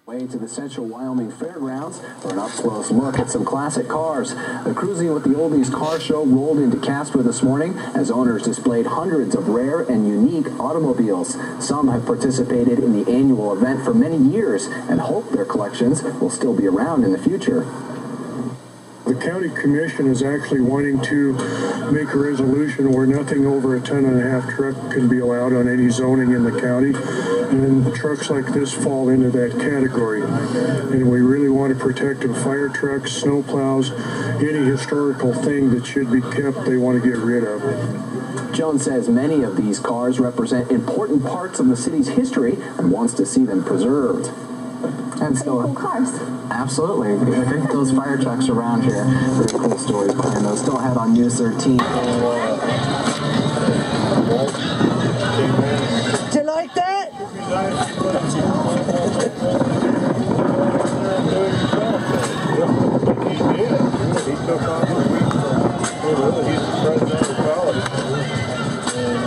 Way to the Central Wyoming Fairgrounds for an up-close look at some classic cars. The Cruising with the Oldies car show rolled into Casper this morning as owners displayed hundreds of rare and unique automobiles. Some have participated in the annual event for many years and hope their collections will still be around in the future. The county commission is actually wanting to make a resolution where nothing over a 1.5-ton truck can be allowed on any zoning in the county, and trucks like this fall into that category. And we really want to protect them. Fire trucks, snow plows, any historical thing that should be kept, they want to get rid of. Jones says many of these cars represent important parts of the city's history and wants to see them preserved. And still, cool cars. Absolutely. I think those fire trucks around here, very cool stories behind those. Still had on News 13. Do you like that?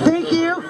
Thank you.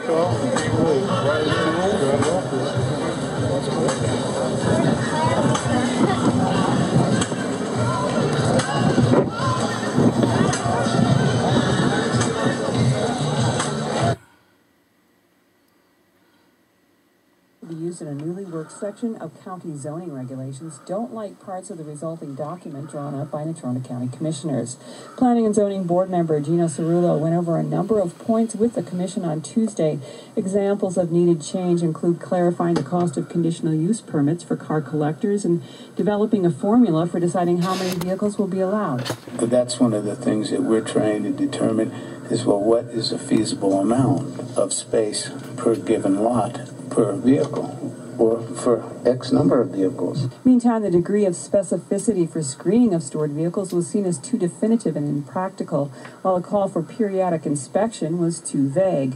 Be used in a newly worked section of county zoning regulations don't like parts of the resulting document drawn up by Natrona County Commissioners. Planning and Zoning Board member Gino Cerullo went over a number of points with the Commission on Tuesday. Examples of needed change include clarifying the cost of conditional use permits for car collectors and developing a formula for deciding how many vehicles will be allowed. That's one of the things that we're trying to determine is, well, what is a feasible amount of space per given lot per vehicle, or for X number of vehicles. Meantime, the degree of specificity for screening of stored vehicles was seen as too definitive and impractical, while a call for periodic inspection was too vague.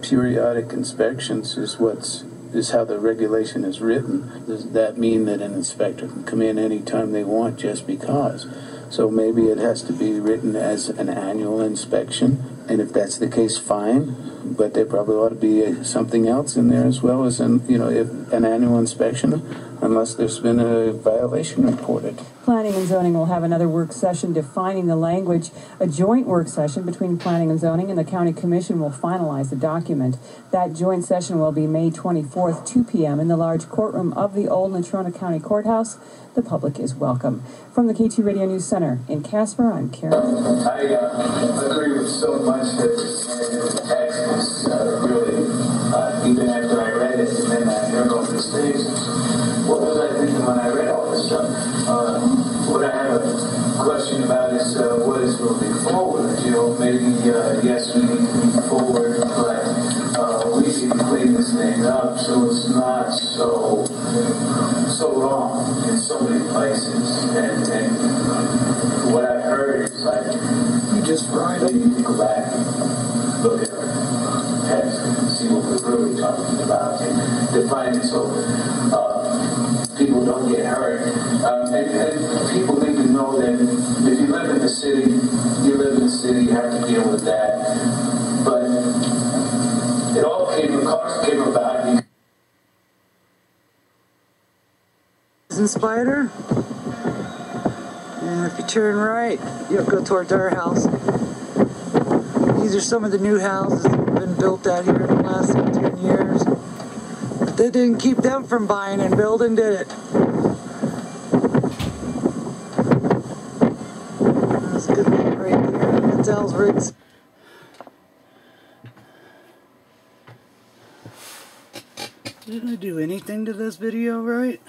Periodic inspections is how the regulation is written. Does that mean that an inspector can come in anytime they want just because? So maybe it has to be written as an annual inspection, and if that's the case, fine. But there probably ought to be something else in there as well as if an annual inspection, unless there's been a violation reported. Planning and Zoning will have another work session defining the language. A joint work session between Planning and Zoning and the County Commission will finalize the document. That joint session will be May 24th, 2 p.m. in the large courtroom of the old Natrona County Courthouse. The public is welcome. From the KT Radio News Center in Casper, I'm Karen. I agree with so much that the text is really, even after I read it and then I heard all these things, what was I thinking when I read all this stuff? What I have a question about is what is moving forward. Maybe, yes, we need to move forward, but we need to clean this thing up so it's not so wrong in so many places. And what I heard is like, you just need to go back and look at our text and see what we're really talking about and define it so people don't get hurt. And people need to know that if you live in the city, you have to deal with that. But cars came about. In Spider, and if you turn right, you'll go towards our house. These are some of the new houses that have been built out here in the last 10 years. But they didn't keep them from buying and building, did it? That's a good one right there. That's Ellsworth's. Did I do anything to this video right?